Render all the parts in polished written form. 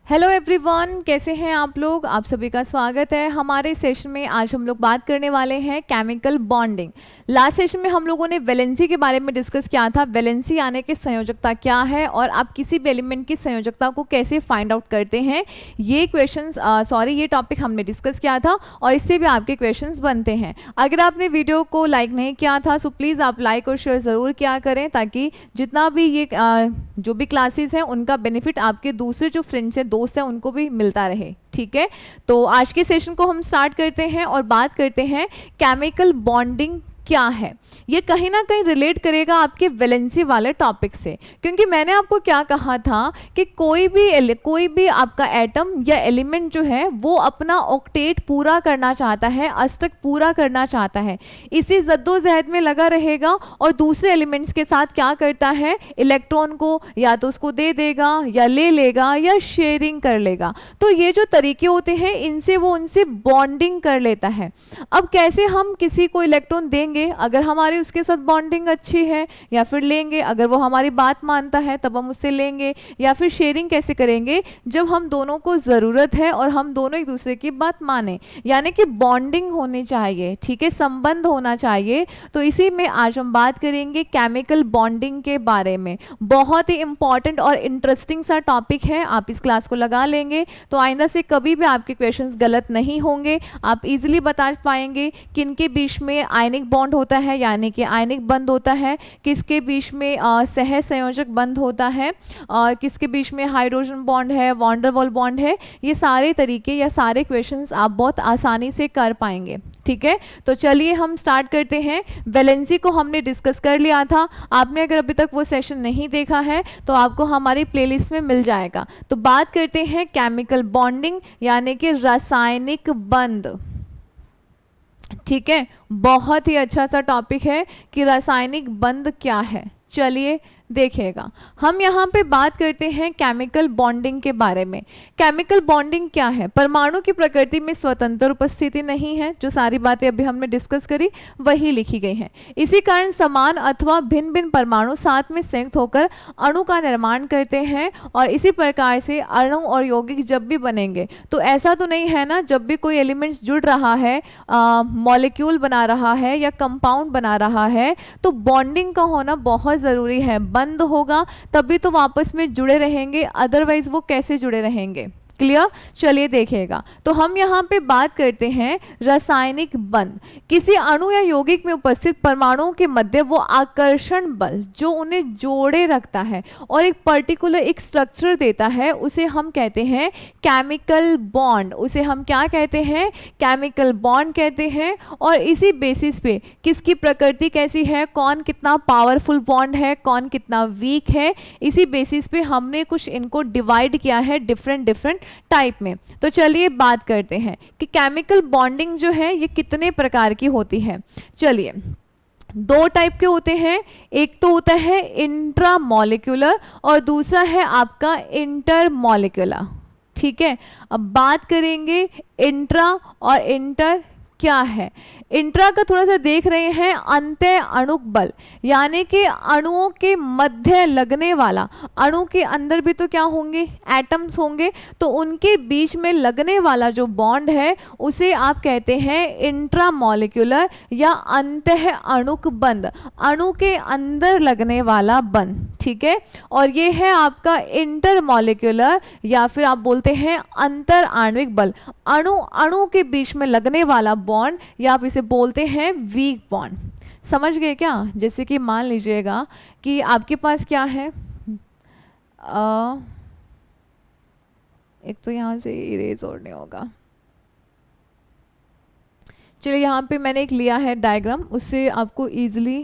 Hello everyone, कैसे हैं आप लोग। आप सभी का स्वागत है हमारे सेशन में। आज हम लोग बात करने वाले हैं केमिकल बॉन्डिंग। लास्ट सेशन में हम लोगों ने वैलेंसी के बारे में डिस्कस किया था। वैलेंसी यानी कि संयोजकता क्या है और आप किसी भी एलिमेंट की संयोजकता को कैसे फाइंड आउट करते हैं। ये क्वेश्चंस ये टॉपिक हमने डिस्कस किया था और इससे भी आपके क्वेश्चंस बनते हैं। अगर आपने वीडियो को लाइक नहीं किया था सो प्लीज़ आप लाइक और शेयर ज़रूर किया करें, ताकि जितना भी ये जो भी क्लासेस हैं उनका बेनिफिट आपके दूसरे जो फ्रेंड्स हैं, दोस्त हैं, उनको भी मिलता रहे। ठीक है, तो आज के सेशन को हम स्टार्ट करते हैं और बात करते हैं केमिकल बॉन्डिंग क्या है। ये कहीं ना कहीं रिलेट करेगा आपके वैलेंसी वाले टॉपिक से, क्योंकि मैंने आपको क्या कहा था कि कोई भी आपका एटम या एलिमेंट जो है वो अपना ऑक्टेट पूरा करना चाहता है, अष्टक पूरा करना चाहता है, इसी जद्दोजहद में लगा रहेगा और दूसरे एलिमेंट्स के साथ क्या करता है, इलेक्ट्रॉन को या तो उसको दे देगा या ले लेगा या शेयरिंग कर लेगा। तो ये जो तरीके होते हैं इनसे वो उनसे बॉन्डिंग कर लेता है। अब कैसे हम किसी को इलेक्ट्रॉन देंगे अगर हमारी उसके साथ बॉन्डिंग अच्छी है, या फिर लेंगे अगर वो हमारी बात मानता है तब हम उससे लेंगे, या फिर शेयरिंग कैसे करेंगे जब हम दोनों को ज़रूरत है और हम दोनों एक दूसरे की बात माने, यानी कि बॉन्डिंग होनी चाहिए। ठीक है, संबंध होना चाहिए। तो इसी में आज हम बात करेंगे केमिकल बॉन्डिंग के बारे में। बहुत ही इंपॉर्टेंट और इंटरेस्टिंग सा टॉपिक है। आप इस क्लास को लगा लेंगे तो आइंदा से कभी भी आपके क्वेश्चंस गलत नहीं होंगे। आप इजीली बता पाएंगे किनके बीच में आयनिक बॉन्ड होता है, यानी कि आयनिक बंध होता है, किसके बीच में सह संयोजक बंध होता है, और किसके बीच में हाइड्रोजन बॉन्ड है, वॉन डेर वाल बॉन्ड है। ये सारे तरीके या सारे क्वेश्चंस आप बहुत आसानी से कर पाएंगे। ठीक है, तो चलिए हम स्टार्ट करते हैं। वैलेंसी को हमने डिस्कस कर लिया था। आपने अगर अभी तक वो सेशन नहीं देखा है तो आपको हमारी प्लेलिस्ट में मिल जाएगा। तो बात करते हैं केमिकल बॉन्डिंग यानी कि रासायनिक बंध। ठीक है, बहुत ही अच्छा सा टॉपिक है कि रासायनिक बंध क्या है। चलिए देखिएगा, हम यहाँ पे बात करते हैं केमिकल बॉन्डिंग के बारे में। केमिकल बॉन्डिंग क्या है? परमाणु की प्रकृति में स्वतंत्र उपस्थिति नहीं है। जो सारी बातें अभी हमने डिस्कस करी वही लिखी गई हैं। इसी कारण समान अथवा भिन्न भिन्न परमाणु साथ में संयुक्त होकर अणु का निर्माण करते हैं, और इसी प्रकार से अणु और यौगिक जब भी बनेंगे तो ऐसा तो नहीं है ना, जब भी कोई एलिमेंट्स जुड़ रहा है, मॉलिक्यूल बना रहा है या कंपाउंड बना रहा है, तो बॉन्डिंग का होना बहुत ज़रूरी है। बंद होगा तभी तो आपस में जुड़े रहेंगे, अदरवाइज वो कैसे जुड़े रहेंगे। क्लियर? चलिए देखिएगा, तो हम यहाँ पे बात करते हैं रासायनिक बंध। किसी अणु या यौगिक में उपस्थित परमाणुओं के मध्य वो आकर्षण बल जो उन्हें जोड़े रखता है और एक पर्टिकुलर एक स्ट्रक्चर देता है, उसे हम कहते हैं केमिकल बॉन्ड। उसे हम क्या कहते हैं? केमिकल बॉन्ड कहते हैं। और इसी बेसिस पे किसकी प्रकृति कैसी है, कौन कितना पावरफुल बॉन्ड है, कौन कितना वीक है, इसी बेसिस पे हमने कुछ इनको डिवाइड किया है डिफरेंट टाइप में। तो चलिए बात करते हैं कि केमिकल बॉन्डिंग जो है ये कितने प्रकार की होती है। चलिए, दो टाइप के होते हैं। एक तो होता है इंट्रामॉलिक्यूलर और दूसरा है आपका इंटरमॉलिक्यूलर। ठीक है, अब बात करेंगे इंट्रा और इंटर क्या है। इंट्रा का थोड़ा सा देख रहे हैं, अंतः अणुक बल, यानी कि अणुओं के मध्य लगने वाला। अणु के अंदर भी तो क्या होंगे, एटम्स होंगे, तो उनके बीच में लगने वाला जो बॉन्ड है उसे आप कहते हैं इंट्रामॉलिक्यूलर या अंतः अणुक बंध, अणु के अंदर लगने वाला बंध। ठीक है, और ये है आपका इंटरमॉलिक्यूलर या फिर आप बोलते हैं अंतर आणविक बल, अणु अणु के बीच में लगने वाला बॉन्ड, या आप इसे बोलते हैं वीक बॉन्ड। समझ गए क्या? जैसे कि मान लीजिएगा कि आपके पास क्या है, एक तो यहाँ से इरेज और नहीं होगा। चलिए, यहाँ पे मैंने एक लिया है डायग्राम, उससे आपको इजीली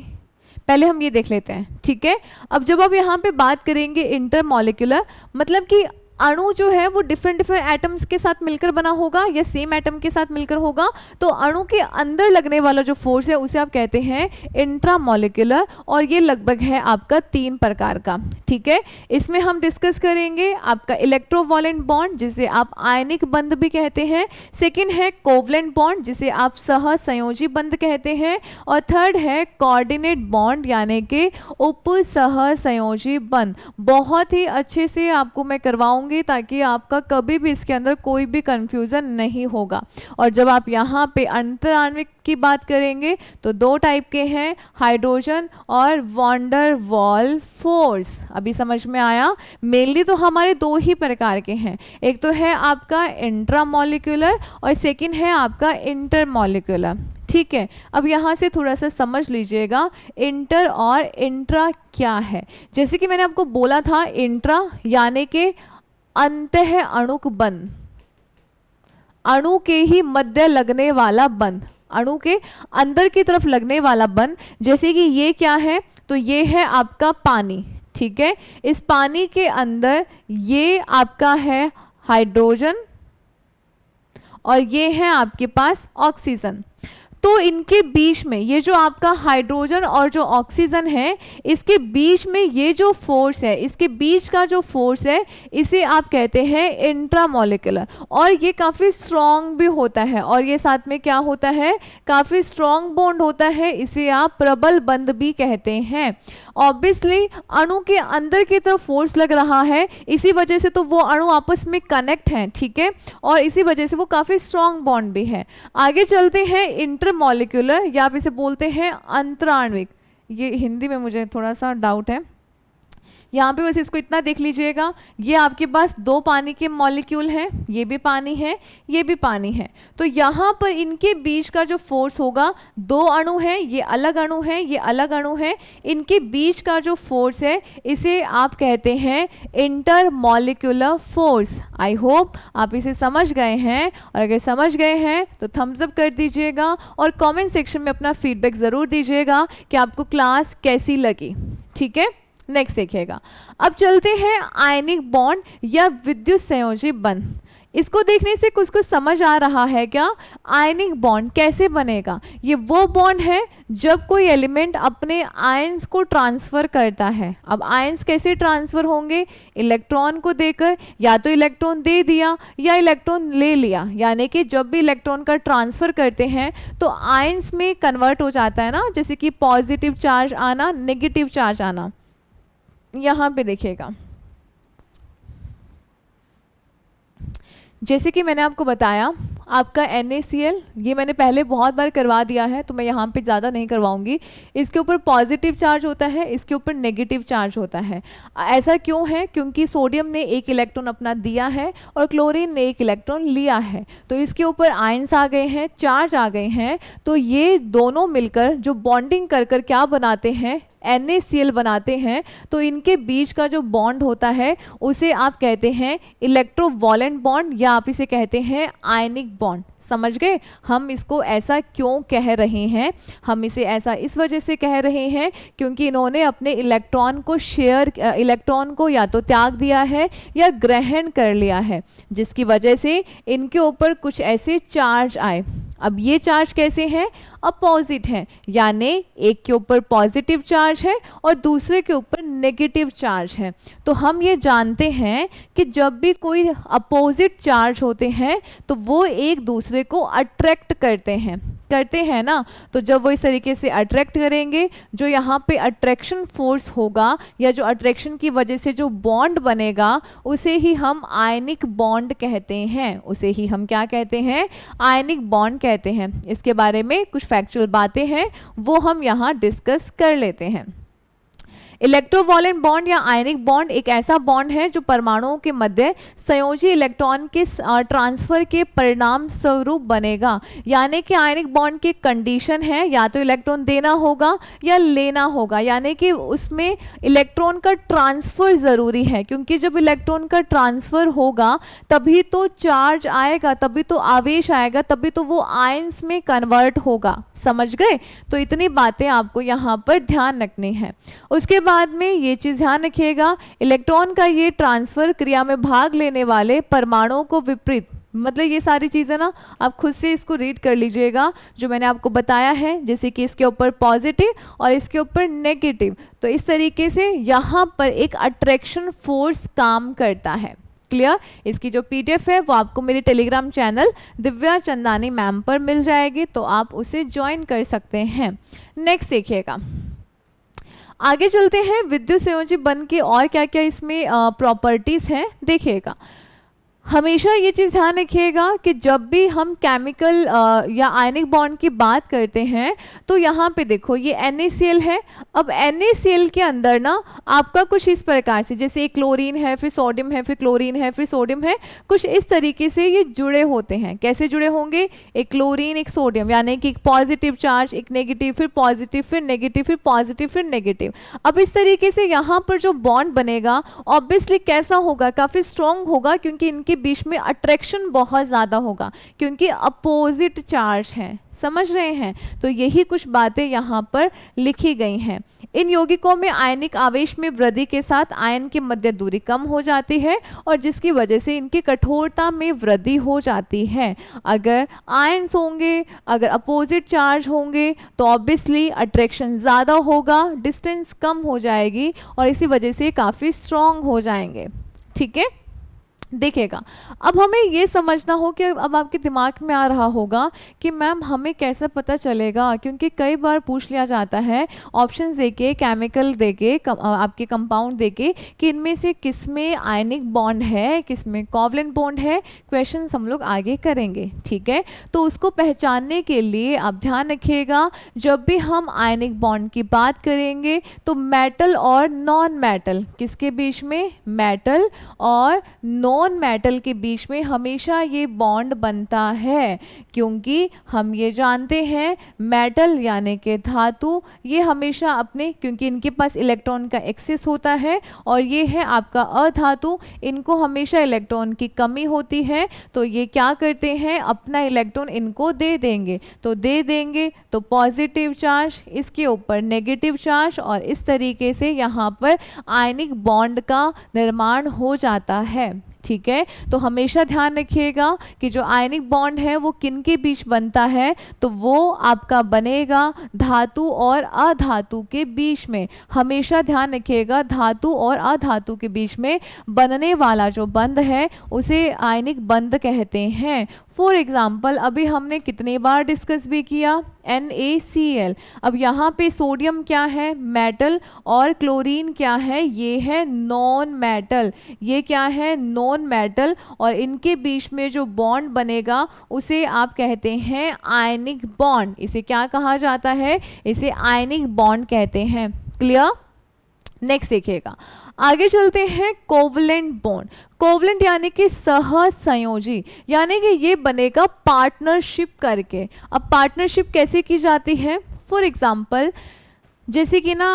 पहले हम ये देख लेते हैं। ठीक है, अब जब आप यहाँ पे बात करेंगे इंटरमॉलिक्यूलर, मतलब कि अणु जो है वो डिफरेंट एटम्स के साथ मिलकर बना होगा या सेम एटम के साथ मिलकर होगा, तो अणु के अंदर लगने वाला जो फोर्स है उसे आप कहते हैं इंट्रामॉलिक्यूलर, और ये लगभग है आपका 3 प्रकार का। ठीक है, इसमें हम डिस्कस करेंगे आपका इलेक्ट्रोवॉलेंट बॉन्ड जिसे आप आयनिक बंध भी कहते हैं, सेकेंड है कोवलेंट बॉन्ड जिसे आप सह संयोजी बंध कहते हैं, और थर्ड है कोऑर्डिनेट बॉन्ड यानी कि उप सह संयोजी बंध। बहुत ही अच्छे से आपको मैं करवाऊंगी बताऊंगी ताकि आपका कभी भी इसके अंदर कोई भी कंफ्यूजन नहीं होगा। और जब आप यहाँ पे अंतराण्विक की बात करेंगे तो दो टाइप के हैं, हाइड्रोजन और वॉन्डर वॉल फोर्स। अभी समझ में आया? मेनली तो हमारे दो ही प्रकार के हैं, एक तो है आपका इंट्रामॉलिक्यूलर और सेकंड है आपका इंटरमॉलिक्यूलर। ठीक है, अब यहाँ से थोड़ा सा समझ लीजिएगा इंटर और इंट्रा क्या है। जैसे कि मैंने आपको बोला था, इंट्रा यानी कि अंतः अणुक बंध, अणु के ही मध्य लगने वाला बंध, अणु के अंदर की तरफ लगने वाला बंध। जैसे कि ये क्या है, तो ये है आपका पानी। ठीक है, इस पानी के अंदर ये आपका है हाइड्रोजन और ये है आपके पास ऑक्सीजन। तो इनके बीच में ये जो आपका हाइड्रोजन और जो ऑक्सीजन है, इसके बीच में ये जो फोर्स है, इसके बीच का जो फोर्स है, इसे आप कहते हैं इंट्रामॉलिक्यूलर। और ये काफ़ी स्ट्रॉन्ग भी होता है और ये साथ में क्या होता है, काफ़ी स्ट्रॉन्ग बॉन्ड होता है, इसे आप प्रबल बंध भी कहते हैं। ऑब्वियसली अणु के अंदर की तरफ फोर्स लग रहा है, इसी वजह से तो वो अणु आपस में कनेक्ट हैं। ठीक है, और इसी वजह से वो काफ़ी स्ट्रॉन्ग बॉन्ड भी है। आगे चलते हैं इंटरमॉलिक्यूलर, या आप इसे बोलते हैं अंतराण्विक। ये हिंदी में मुझे थोड़ा सा डाउट है, यहाँ पे बस इसको इतना देख लीजिएगा, ये आपके पास दो पानी के मॉलिक्यूल हैं, ये भी पानी है, ये भी पानी है। तो यहाँ पर इनके बीच का जो फोर्स होगा, दो अणु हैं, ये अलग अणु है, ये अलग अणु है, इनके बीच का जो फोर्स है इसे आप कहते हैं इंटरमॉलिक्यूलर फोर्स। आई होप आप इसे समझ गए हैं, और अगर समझ गए हैं तो थम्स अप कर दीजिएगा और कमेंट सेक्शन में अपना फीडबैक ज़रूर दीजिएगा कि आपको क्लास कैसी लगी। ठीक है, नेक्स्ट देखिएगा। अब चलते हैं आयनिक बॉन्ड या विद्युत संयोजी बंध। इसको देखने से कुछ कुछ समझ आ रहा है क्या? आयनिक बॉन्ड कैसे बनेगा? ये वो बॉन्ड है जब कोई एलिमेंट अपने आयंस को ट्रांसफर करता है। अब आयंस कैसे ट्रांसफर होंगे? इलेक्ट्रॉन को देकर, या तो इलेक्ट्रॉन दे दिया या इलेक्ट्रॉन ले लिया। यानी कि जब भी इलेक्ट्रॉन का ट्रांसफर करते हैं तो आयंस में कन्वर्ट हो जाता है ना, जैसे कि पॉजिटिव चार्ज आना, नेगेटिव चार्ज आना। यहाँ पे देखिएगा, जैसे कि मैंने आपको बताया, आपका NaCl, ये मैंने पहले बहुत बार करवा दिया है तो मैं यहाँ पे ज़्यादा नहीं करवाऊंगी। इसके ऊपर पॉजिटिव चार्ज होता है, इसके ऊपर नेगेटिव चार्ज होता है। ऐसा क्यों है? क्योंकि सोडियम ने एक इलेक्ट्रॉन अपना दिया है और क्लोरीन ने एक इलेक्ट्रॉन लिया है, तो इसके ऊपर आयंस आ गए हैं, चार्ज आ गए हैं। तो ये दोनों मिलकर जो बॉन्डिंग कर कर क्या बनाते हैं, NaCl बनाते हैं। तो इनके बीच का जो बॉन्ड होता है उसे आप कहते हैं इलेक्ट्रोवॉलेंट बॉन्ड, या आप इसे कहते हैं आयनिक बॉन्ड। समझ गए हम इसको ऐसा क्यों कह रहे हैं? हम इसे ऐसा इस वजह से कह रहे हैं क्योंकि इन्होंने अपने इलेक्ट्रॉन को इलेक्ट्रॉन को या तो त्याग दिया है या ग्रहण कर लिया है, जिसकी वजह से इनके ऊपर कुछ ऐसे चार्ज आए। अब ये चार्ज कैसे हैं? अपोजिट हैं, यानी एक के ऊपर पॉजिटिव चार्ज है और दूसरे के ऊपर नेगेटिव चार्ज है। तो हम ये जानते हैं कि जब भी कोई अपोजिट चार्ज होते हैं तो वो एक दूसरे को अट्रैक्ट करते हैं ना। तो जब वो इस तरीके से अट्रैक्ट करेंगे, जो यहाँ पे अट्रैक्शन फोर्स होगा या जो अट्रैक्शन की वजह से जो बॉन्ड बनेगा उसे ही हम आयनिक बॉन्ड कहते हैं। उसे ही हम क्या कहते हैं? आयनिक बॉन्ड कहते हैं। इसके बारे में कुछ फैक्चुअल बातें हैं, वो हम यहाँ डिस्कस कर लेते हैं। इलेक्ट्रोवॉलेंट बॉन्ड या आयनिक बॉन्ड एक ऐसा बॉन्ड है जो परमाणुओं के मध्य संयोजी इलेक्ट्रॉन के ट्रांसफर के परिणाम स्वरूप बनेगा। यानी कि आयनिक बॉन्ड की कंडीशन है या तो इलेक्ट्रॉन देना होगा या लेना होगा, यानी कि उसमें इलेक्ट्रॉन का ट्रांसफर ज़रूरी है, क्योंकि जब इलेक्ट्रॉन का ट्रांसफर होगा तभी तो चार्ज आएगा, तभी तो आवेश आएगा, तभी तो वो आयंस में कन्वर्ट होगा। समझ गए? तो इतनी बातें आपको यहाँ पर ध्यान रखनी है। उसके बाद में ये चीज़ ध्यान रखिएगा, इलेक्ट्रॉन का ये ट्रांसफर क्रिया में भाग लेने वाले परमाणुओं को विपरीत, मतलब ये सारी चीज़ें ना आप खुद से इसको रीड कर लीजिएगा जो मैंने आपको बताया है, जैसे कि इसके ऊपर पॉजिटिव और इसके ऊपर नेगेटिव। तो इस तरीके से यहाँ पर एक अट्रैक्शन फोर्स काम करता है। क्लियर? इसकी जो PDF है वो आपको मेरे Telegram channel Divya Chandani ma'am पर मिल जाएगी, तो आप उसे ज्वाइन कर सकते हैं। नेक्स्ट देखिएगा, आगे चलते हैं, विद्युत संयोजी बंध के और क्या क्या इसमें प्रॉपर्टीज हैं देखिएगा। हमेशा ये चीज़ ध्यान रखिएगा कि जब भी हम केमिकल या आयनिक बॉन्ड की बात करते हैं तो यहाँ पे देखो ये NaCl है। अब NaCl के अंदर ना आपका कुछ इस प्रकार से, जैसे एक क्लोरीन है, फिर सोडियम है, फिर क्लोरीन है, फिर सोडियम है, कुछ इस तरीके से ये जुड़े होते हैं। कैसे जुड़े होंगे? एक क्लोरीन एक सोडियम, यानी कि एक पॉजिटिव चार्ज, एक नेगेटिव, फिर पॉजिटिव, फिर नेगेटिव, फिर पॉजिटिव, फिर नेगेटिव। अब इस तरीके से यहाँ पर जो बॉन्ड बनेगा ऑब्वियसली कैसा होगा? काफ़ी स्ट्रॉन्ग होगा, क्योंकि इनके बीच में अट्रैक्शन बहुत ज़्यादा होगा, क्योंकि अपोजिट चार्ज है। समझ रहे हैं? तो यही कुछ बातें यहाँ पर लिखी गई हैं। इन यौगिकों में आयनिक आवेश में वृद्धि के साथ आयन की मध्य दूरी कम हो जाती है और जिसकी वजह से इनकी कठोरता में वृद्धि हो जाती है। अगर आयन्स होंगे, अगर अपोजिट चार्ज होंगे तो ऑब्वियसली अट्रैक्शन ज़्यादा होगा, डिस्टेंस कम हो जाएगी और इसी वजह से काफ़ी स्ट्रॉन्ग हो जाएंगे। ठीक है, देखिएगा। अब हमें ये समझना हो कि अब आपके दिमाग में आ रहा होगा कि मैम हमें कैसे पता चलेगा, क्योंकि कई बार पूछ लिया जाता है ऑप्शंस देके, केमिकल देके, आपके कंपाउंड देके कि इनमें से किस में आयनिक बॉन्ड है, किस में कोवलेंट बॉन्ड है। क्वेश्चंस हम लोग आगे करेंगे। ठीक है, तो उसको पहचानने के लिए आप ध्यान रखिएगा, जब भी हम आयनिक बॉन्ड की बात करेंगे तो मेटल और नॉन मेटल, किसके बीच में? मेटल और नॉन मेटल के बीच में हमेशा ये बॉन्ड बनता है, क्योंकि हम ये जानते हैं मेटल यानी कि धातु, ये हमेशा अपने, क्योंकि इनके पास इलेक्ट्रॉन का एक्सेस होता है और ये है आपका अधातु, इनको हमेशा इलेक्ट्रॉन की कमी होती है, तो ये क्या करते हैं? अपना इलेक्ट्रॉन इनको दे देंगे, तो दे देंगे तो पॉजिटिव चार्ज, इसके ऊपर नेगेटिव चार्ज, और इस तरीके से यहाँ पर आयनिक बॉन्ड का निर्माण हो जाता है। ठीक है, तो हमेशा ध्यान रखिएगा कि जो आयनिक बॉन्ड है वो किन के बीच बनता है, तो वो आपका बनेगा धातु और अधातु के बीच में। हमेशा ध्यान रखिएगा, धातु और अधातु के बीच में बनने वाला जो बंध है उसे आयनिक बंध कहते हैं। फॉर एग्जाम्पल अभी हमने कितनी बार डिस्कस भी किया, NaCl। अब यहाँ पे सोडियम क्या है? मेटल, और क्लोरीन क्या है? ये है नॉन मेटल। ये क्या है? नॉन मेटल, और इनके बीच में जो बॉन्ड बनेगा उसे आप कहते हैं आयनिक बॉन्ड। इसे क्या कहा जाता है? इसे आयनिक बॉन्ड कहते हैं। क्लियर? नेक्स्ट देखिएगा, आगे चलते हैं कोवलेंट बॉन्ड। कोवलेंट यानी कि सहसंयोजी, यानी कि ये बनेगा पार्टनरशिप करके। अब पार्टनरशिप कैसे की जाती है? फॉर एग्जाम्पल जैसे कि ना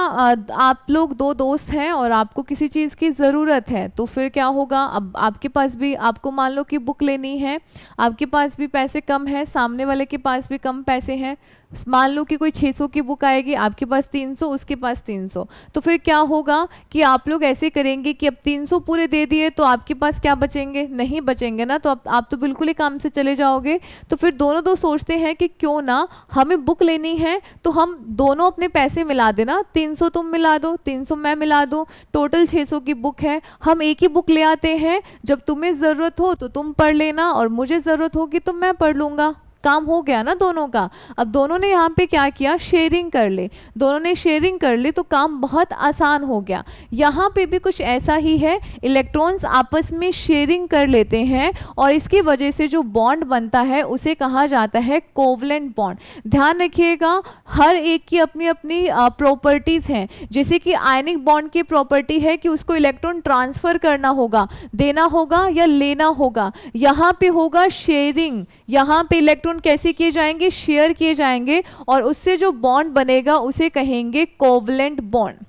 आप लोग दो दोस्त हैं और आपको किसी चीज़ की ज़रूरत है, तो फिर क्या होगा? अब आपके पास भी, आपको मान लो कि बुक लेनी है, आपके पास भी पैसे कम है, सामने वाले के पास भी कम पैसे हैं। मान लो कि कोई 600 की बुक आएगी, आपके पास 300, उसके पास 300, तो फिर क्या होगा कि आप लोग ऐसे करेंगे कि अब 300 पूरे दे दिए तो आपके पास क्या बचेंगे? नहीं बचेंगे ना, तो आप तो बिल्कुल ही काम से चले जाओगे। तो फिर दोनों दोस्त सोचते हैं कि क्यों ना हमें बुक लेनी है तो हम दोनों अपने पैसे मिला देना, 300 तुम मिला दो, 300 मैं मिला दूँ, टोटल 600 की बुक है, हम एक ही बुक ले आते हैं, जब तुम्हें ज़रूरत हो तो तुम पढ़ लेना और मुझे ज़रूरत होगी तो मैं पढ़ लूँगा। काम हो गया ना दोनों का। अब दोनों ने यहाँ पे क्या किया? शेयरिंग कर ली। दोनों ने शेयरिंग कर ली तो काम बहुत आसान हो गया। यहाँ पे भी कुछ ऐसा ही है, इलेक्ट्रॉन्स आपस में शेयरिंग कर लेते हैं और इसकी वजह से जो बॉन्ड बनता है उसे कहा जाता है कोवलेंट बॉन्ड। ध्यान रखिएगा, हर एक की अपनी अपनी प्रॉपर्टीज़ हैं। जैसे कि आयनिक बॉन्ड की प्रॉपर्टी है कि उसको इलेक्ट्रॉन ट्रांसफ़र करना होगा, देना होगा या लेना होगा। यहाँ पे होगा शेयरिंग, यहाँ पे इलेक्ट्रॉन कैसे किए जाएंगे? शेयर किए जाएंगे और उससे जो बॉन्ड बनेगा उसे कहेंगे कोवलेंट बॉन्ड।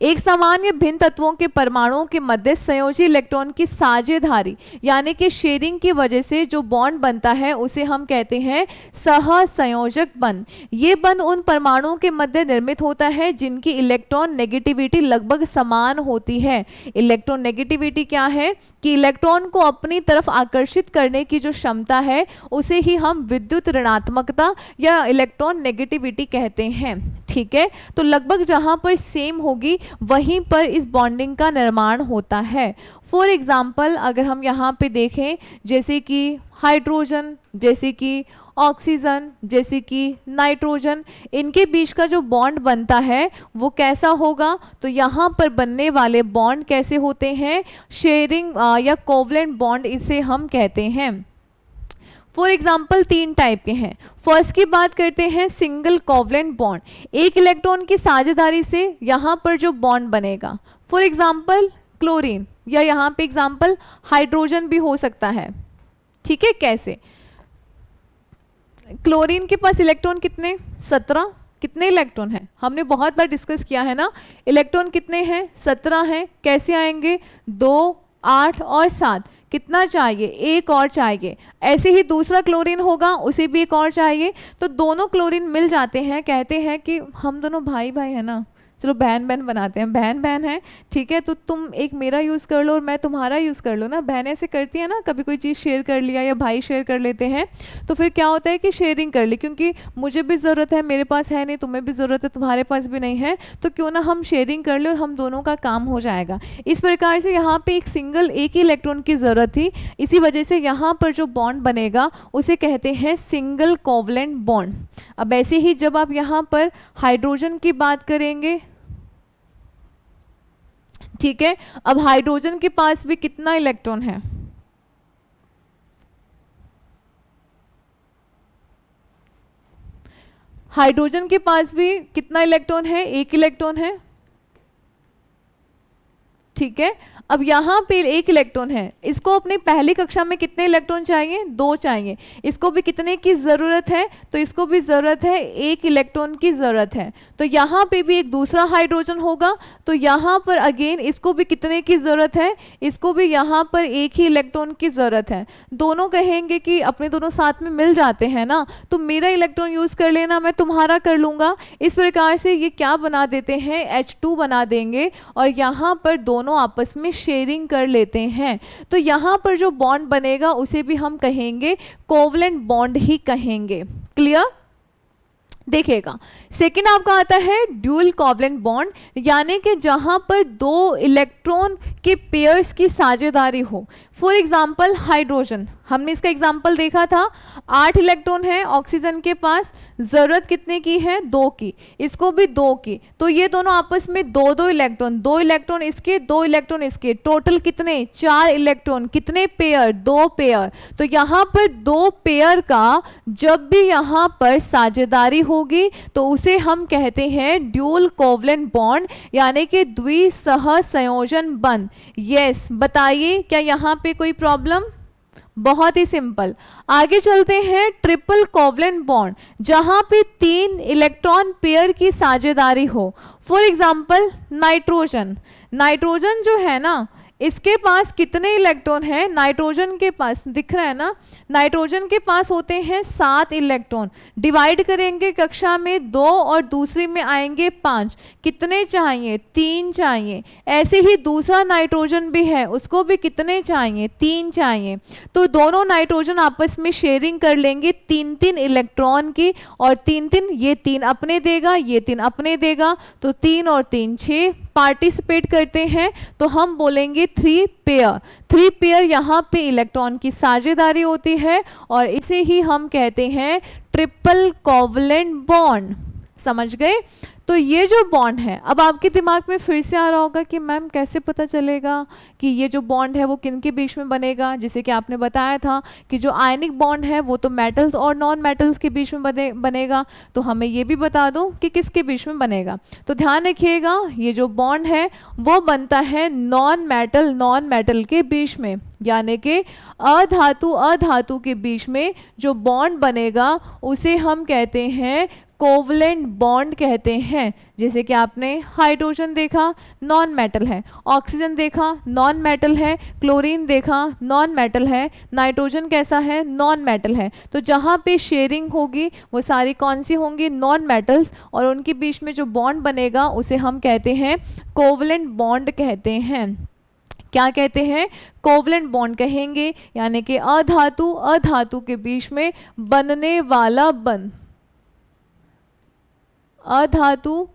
एक समान या भिन्न तत्वों के परमाणुओं के मध्य संयोजी इलेक्ट्रॉन की साझेदारी यानी कि शेयरिंग की वजह से जो बॉन्ड बनता है उसे हम कहते हैं सहसंयोजक बंध। ये बंध उन परमाणुओं के मध्य निर्मित होता है जिनकी इलेक्ट्रॉन नेगेटिविटी लगभग समान होती है। इलेक्ट्रॉन नेगेटिविटी क्या है? कि इलेक्ट्रॉन को अपनी तरफ आकर्षित करने की जो क्षमता है उसे ही हम विद्युत ऋणात्मकता या इलेक्ट्रॉन नेगेटिविटी कहते हैं। ठीक है, तो लगभग जहाँ पर सेम होगी वहीं पर इस बॉन्डिंग का निर्माण होता है। फॉर एग्जाम्पल अगर हम यहाँ पे देखें, जैसे कि हाइड्रोजन, जैसे कि ऑक्सीजन, जैसे कि नाइट्रोजन, इनके बीच का जो बॉन्ड बनता है वो कैसा होगा? तो यहाँ पर बनने वाले बॉन्ड कैसे होते हैं? शेयरिंग या कोवलेंट बॉन्ड इसे हम कहते हैं। फॉर एग्जाम्पल 3 टाइप के हैं। फर्स्ट की बात करते हैं सिंगल कोवलेंट बॉन्ड, एक इलेक्ट्रॉन की साझेदारी से यहाँ पर जो बॉन्ड बनेगा। फॉर एग्जाम्पल क्लोरीन, या यहाँ पे एग्जाम्पल हाइड्रोजन भी हो सकता है। ठीक है, कैसे? क्लोरीन के पास इलेक्ट्रॉन कितने? 17। कितने इलेक्ट्रॉन हैं? हमने बहुत बार डिस्कस किया है ना, इलेक्ट्रॉन कितने हैं? 17 हैं। कैसे आएंगे? 2, 8 और 7। कितना चाहिए? एक और चाहिए। ऐसे ही दूसरा क्लोरीन होगा, उसे भी एक और चाहिए। तो दोनों क्लोरीन मिल जाते हैं, कहते हैं कि हम दोनों भाई भाई है ना, चलो बहन बहन बनाते हैं। बहन बहन है, ठीक है, तो तुम एक मेरा यूज़ कर लो और मैं तुम्हारा यूज़ कर लो ना। बहन ऐसे करती है ना, कभी कोई चीज़ शेयर कर लिया या भाई शेयर कर लेते हैं, तो फिर क्या होता है कि शेयरिंग कर ली, क्योंकि मुझे भी ज़रूरत है, मेरे पास है नहीं, तुम्हें भी ज़रूरत है, तुम्हारे पास भी नहीं है, तो क्यों ना हम शेयरिंग कर ले और हम दोनों का काम हो जाएगा। इस प्रकार से यहाँ पे एक ही इलेक्ट्रॉन की ज़रूरत थी, इसी वजह से यहाँ पर जो बॉन्ड बनेगा उसे कहते हैं सिंगल कोवलेंट बॉन्ड। अब ऐसे ही जब आप यहाँ पर हाइड्रोजन की बात करेंगे, ठीक है, अब हाइड्रोजन के पास भी कितना इलेक्ट्रॉन है? हाइड्रोजन के पास भी कितना इलेक्ट्रॉन है? एक इलेक्ट्रॉन है। ठीक है, अब यहाँ पे एक इलेक्ट्रॉन है, इसको अपनी पहली कक्षा में कितने इलेक्ट्रॉन चाहिए? 2 चाहिए। इसको भी कितने की ज़रूरत है? तो इसको भी ज़रूरत है, 1 इलेक्ट्रॉन की ज़रूरत है। तो यहाँ पे भी एक दूसरा हाइड्रोजन होगा, तो यहाँ पर अगेन इसको भी कितने की ज़रूरत है? इसको भी यहाँ पर 1 ही इलेक्ट्रॉन की ज़रूरत है। दोनों कहेंगे कि अपने दोनों साथ में मिल जाते हैं ना, तो मेरा इलेक्ट्रॉन यूज़ कर लेना, मैं तुम्हारा कर लूँगा। इस प्रकार से ये क्या बना देते हैं? H2 बना देंगे और यहाँ पर दोनों आपस में शेयरिंग कर लेते हैं। तो यहाँ पर जो बॉन्ड बनेगा उसे भी हम कहेंगे कोवलेंट बॉन्ड ही कहेंगे। क्लियर? देखिएगा, सेकेंड आपका आता है ड्यूल कोवलेंट बॉन्ड, यानी कि जहां पर 2 इलेक्ट्रॉन के पेयर्स की साझेदारी हो। फॉर एग्जाम्पल हाइड्रोजन, हमने इसका एग्जाम्पल देखा था, 8 इलेक्ट्रॉन है ऑक्सीजन के पास, जरूरत कितने की है? 2 की, इसको भी 2 की, तो ये दोनों आपस में 2 इलेक्ट्रॉन, 2 इलेक्ट्रॉन इसके, 2 इलेक्ट्रॉन इसके, टोटल कितने? 4 इलेक्ट्रॉन। कितने पेयर? 2 पेयर। तो यहाँ पर 2 पेयर का जब भी यहाँ पर साझेदारी होगी तो उसे हम कहते हैं ड्यूल कोवलेंट बॉन्ड, यानी कि द्विसह संयोजन बंध। यस, बताइए क्या यहाँ पे कोई प्रॉब्लम? बहुत ही सिंपल। आगे चलते हैं ट्रिपल कोवलेंट बॉन्ड, जहां पे 3 इलेक्ट्रॉन पेयर की साझेदारी हो। फॉर एग्जांपल नाइट्रोजन, नाइट्रोजन जो है ना, इसके पास कितने इलेक्ट्रॉन हैं? नाइट्रोजन के पास दिख रहा है ना, नाइट्रोजन के पास होते हैं 7 इलेक्ट्रॉन। डिवाइड करेंगे कक्षा में 2 और दूसरी में आएंगे 5। कितने चाहिए? 3 चाहिए। ऐसे ही दूसरा नाइट्रोजन भी है, उसको भी कितने चाहिए? 3 चाहिए। तो दोनों नाइट्रोजन आपस में शेयरिंग कर लेंगे 3-3 इलेक्ट्रॉन की, और 3-3, ये 3 अपने देगा, ये 3 अपने देगा, तो 3 और 3 6 पार्टिसिपेट करते हैं, तो हम बोलेंगे 3 पेयर। 3 पेयर यहाँ पे इलेक्ट्रॉन की साझेदारी होती है और इसे ही हम कहते हैं ट्रिपल कोवलेंट बॉन्ड। समझ गए? तो ये जो बॉन्ड है, अब आपके दिमाग में फिर से आ रहा होगा कि मैम कैसे पता चलेगा कि ये जो बॉन्ड है वो किन के बीच में बनेगा? जैसे कि आपने बताया था कि जो आयनिक बॉन्ड है वो तो मेटल्स और नॉन मेटल्स के बीच में बनेगा, तो हमें ये भी बता दो कि किसके बीच में बनेगा। तो ध्यान रखिएगा, ये जो बॉन्ड है वो बनता है नॉन मेटल के बीच में, यानी कि अधातु के बीच में जो बॉन्ड बनेगा उसे हम कहते हैं कोवलेंट बॉन्ड कहते हैं। जैसे कि आपने हाइड्रोजन देखा, नॉन मेटल है, ऑक्सीजन देखा, नॉन मेटल है, क्लोरीन देखा, नॉन मेटल है, नाइट्रोजन कैसा है? नॉन मेटल है। तो जहाँ पे शेयरिंग होगी वो सारी कौन सी होंगी? नॉन मेटल्स, और उनके बीच में जो बॉन्ड बनेगा उसे हम कहते हैं कोवलेंट बॉन्ड कहते हैं। क्या कहते हैं? कोवलेंट बॉन्ड कहेंगे, यानी कि अधातु के बीच में बनने वाला बंध, अधातु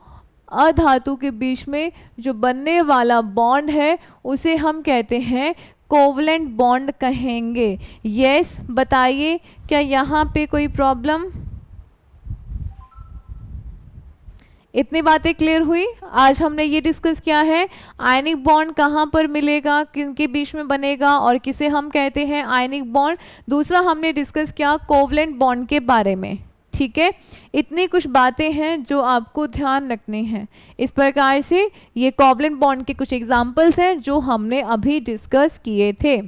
के बीच में जो बनने वाला बॉन्ड है उसे हम कहते हैं कोवलेंट बॉन्ड कहेंगे। यस बताइए, क्या यहाँ पे कोई प्रॉब्लम? इतनी बातें क्लियर हुई। आज हमने ये डिस्कस किया है आयनिक बॉन्ड कहाँ पर मिलेगा, किनके बीच में बनेगा और किसे हम कहते हैं आयनिक बॉन्ड। दूसरा हमने डिस्कस किया कोवलेंट बॉन्ड के बारे में। ठीक है, इतनी कुछ बातें हैं जो आपको ध्यान रखनी हैं। इस प्रकार से ये कोवलेंट बॉन्ड के कुछ एग्जांपल्स हैं जो हमने अभी डिस्कस किए थे।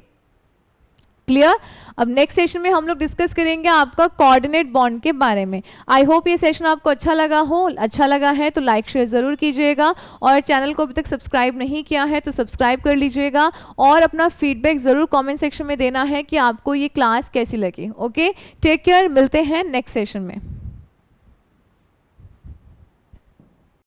क्लियर? अब नेक्स्ट सेशन में हम लोग डिस्कस करेंगे आपका कोऑर्डिनेट बॉन्ड के बारे में। आई होप ये सेशन आपको अच्छा लगा हो। अच्छा लगा है तो लाइक शेयर ज़रूर कीजिएगा और चैनल को अभी तक सब्सक्राइब नहीं किया है तो सब्सक्राइब कर लीजिएगा और अपना फीडबैक ज़रूर कमेंट सेक्शन में देना है कि आपको ये क्लास कैसी लगी। ओके, टेक केयर, मिलते हैं नेक्स्ट सेशन में।